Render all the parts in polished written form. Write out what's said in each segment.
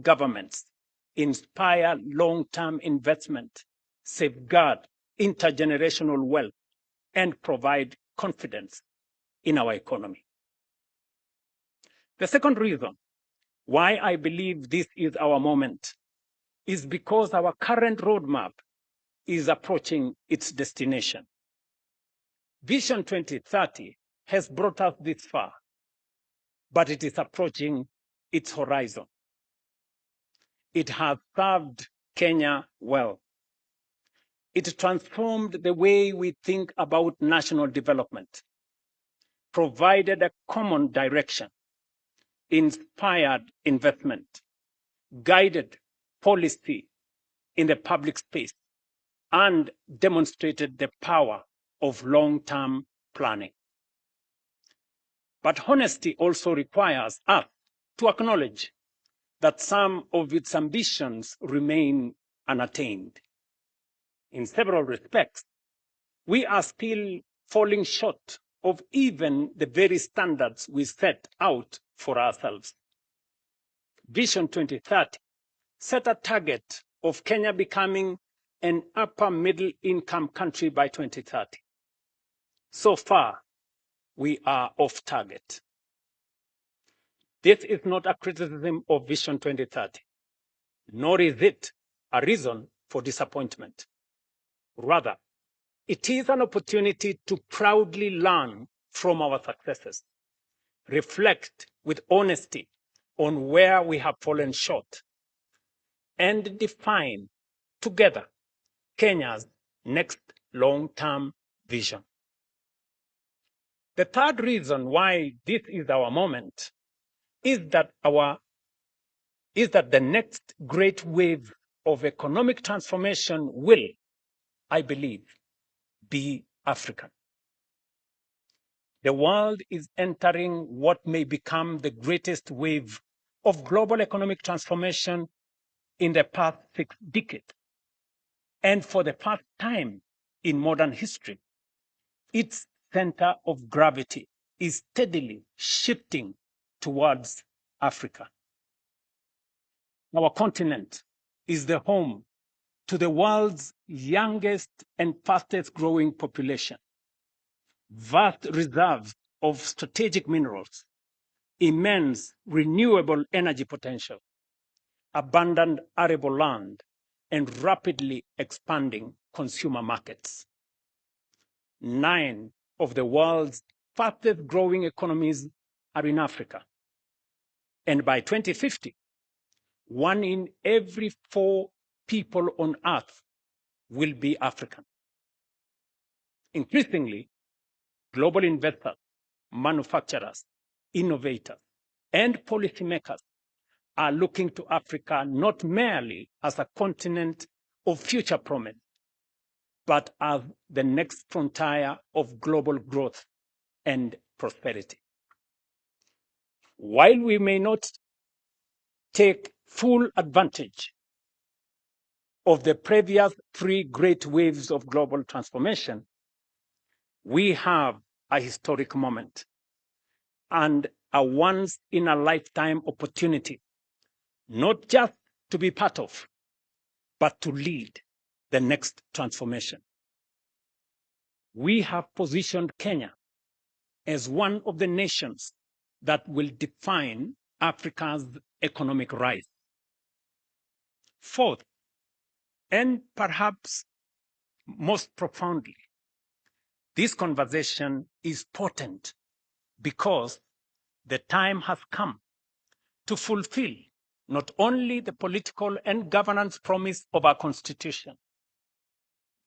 governments inspire long-term investment, safeguard intergenerational wealth, and provide confidence in our economy. The second reason why I believe this is our moment is because our current roadmap is approaching its destination. Vision 2030 has brought us this far, but it is approaching its horizon. It has served Kenya well. It transformed the way we think about national development, provided a common direction, inspired investment, guided policy in the public space, and demonstrated the power of long-term planning. But honesty also requires us to acknowledge that some of its ambitions remain unattained. In several respects, we are still falling short of even the very standards we set out for ourselves. Vision 2030 set a target of Kenya becoming an upper middle income country by 2030. So far, we are off target. This is not a criticism of Vision 2030, nor is it a reason for disappointment. Rather, it is an opportunity to proudly learn from our successes, reflect with honesty on where we have fallen short, and define together Kenya's next long-term vision. The third reason why this is our moment is that the next great wave of economic transformation will, I believe, be African. The world is entering what may become the greatest wave of global economic transformation in the past 6 decades. And for the first time in modern history, its center of gravity is steadily shifting towards Africa. Our continent is the home to the world's youngest and fastest growing population, vast reserves of strategic minerals, immense renewable energy potential, abundant arable land, and rapidly expanding consumer markets. 9 of the world's fastest growing economies are in Africa. And by 2050, 1 in every 4 people on Earth will be African. Increasingly, global investors, manufacturers, innovators, and policymakers are looking to Africa not merely as a continent of future promise, but as the next frontier of global growth and prosperity. While we may not take full advantage of the previous 3 great waves of global transformation, we have a historic moment and a once-in-a-lifetime opportunity, not just to be part of, but to lead the next transformation. We have positioned Kenya as one of the nations that will define Africa's economic rise. Fourth, and perhaps most profoundly, this conversation is potent because the time has come to fulfill not only the political and governance promise of our Constitution,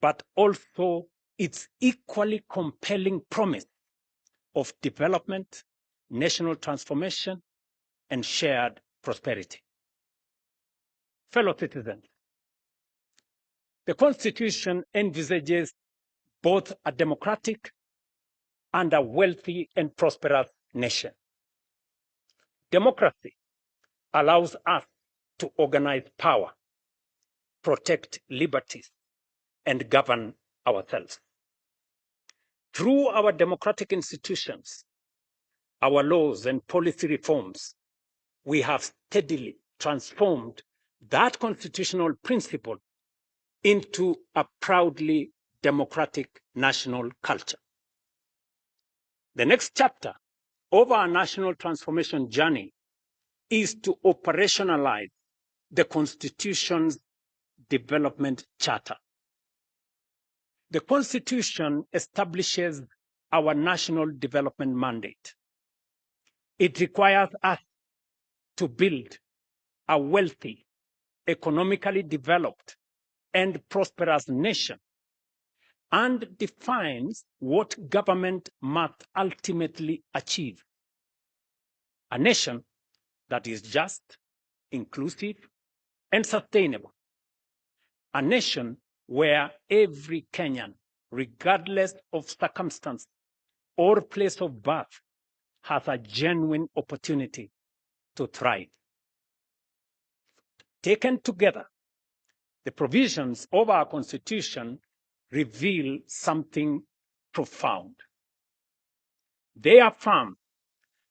but also its equally compelling promise of development, national transformation, and shared prosperity. Fellow citizens, the Constitution envisages both a democratic and a wealthy and prosperous nation. Democracy allows us to organize power, protect liberties, and govern ourselves. Through our democratic institutions, our laws and policy reforms, we have steadily transformed that constitutional principle into a proudly democratic national culture. The next chapter of our national transformation journey is to operationalize the Constitution's development charter. The Constitution establishes our national development mandate. It requires us to build a wealthy, economically developed, and prosperous nation, and defines what government must ultimately achieve. A nation that is just, inclusive, and sustainable. A nation where every Kenyan, regardless of circumstance or place of birth, has a genuine opportunity to thrive. Taken together, the provisions of our Constitution reveal something profound. They affirm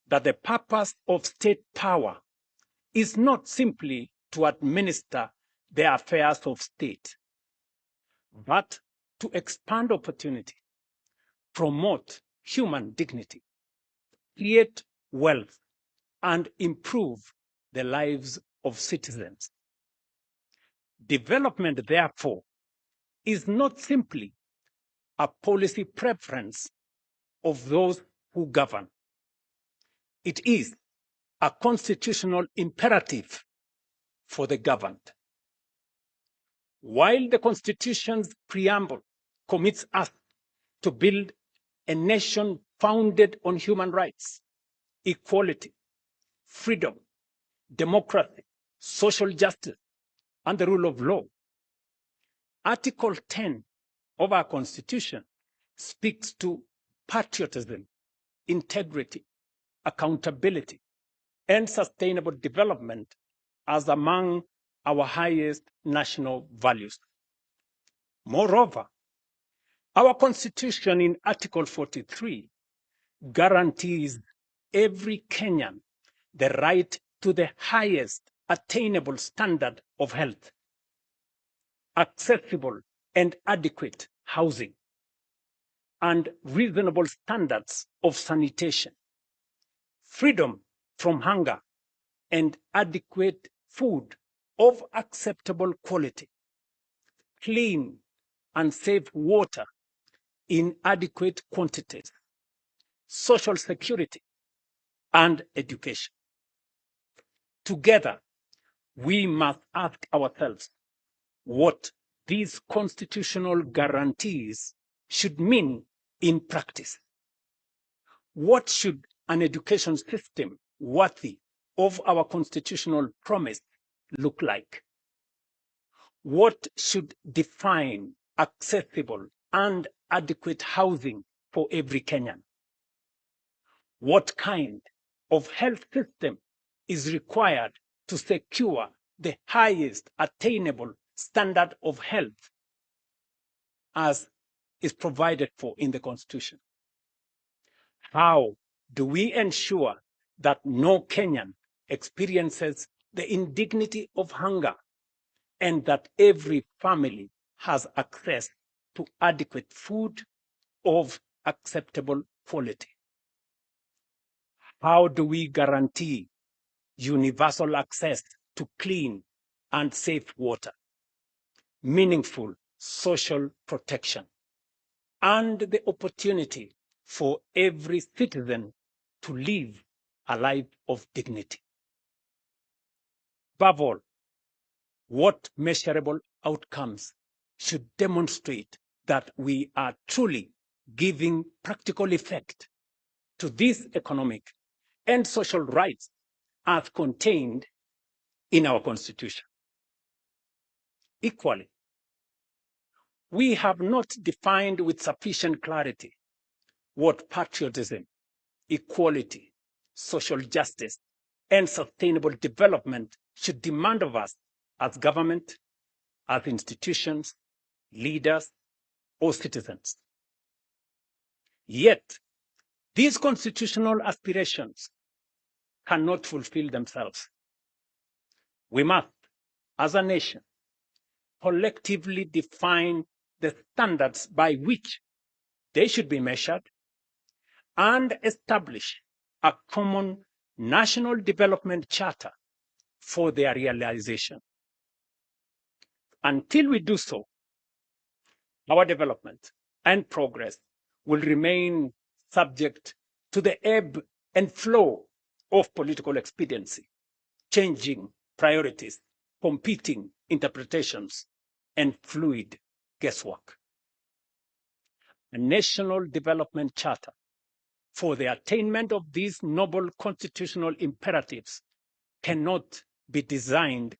that the purpose of state power is not simply to administer the affairs of state, but to expand opportunity, promote human dignity, create wealth, and improve the lives of citizens. Development, therefore, is not simply a policy preference of those who govern. It is a constitutional imperative for the governed. While the Constitution's preamble commits us to build a nation founded on human rights, equality, freedom, democracy, social justice, and the rule of law, Article 10 of our Constitution speaks to patriotism, integrity, accountability, and sustainable development as among our highest national values. Moreover, our Constitution in Article 43 guarantees every Kenyan the right to the highest attainable standard of health, accessible and adequate housing, and reasonable standards of sanitation, freedom from hunger, and adequate food of acceptable quality, clean and safe water in adequate quantities, social security, and education. Together, we must ask ourselves what these constitutional guarantees should mean in practice. What should an education system worthy of our constitutional promise look like? What should define accessible and adequate housing for every Kenyan? What kind of health system is required to secure the highest attainable standard of health as is provided for in the Constitution? How do we ensure that no Kenyan experiences the indignity of hunger and that every family has access to adequate food of acceptable quality? How do we guarantee universal access to clean and safe water, meaningful social protection, and the opportunity for every citizen to live a life of dignity? Above all, what measurable outcomes should demonstrate that we are truly giving practical effect to these economic and social rights as contained in our Constitution? Equally, we have not defined with sufficient clarity what patriotism, equality, social justice, and sustainable development should demand of us as government, as institutions, leaders, or citizens. Yet, these constitutional aspirations cannot fulfill themselves We must, as a nation, collectively define the standards by which they should be measured and establish a common national development charter for their realization. Until we do so, our development and progress will remain subject to the ebb and flow of political expediency, changing priorities, competing interpretations, and fluid guesswork. A national development charter for the attainment of these noble constitutional imperatives cannot be designed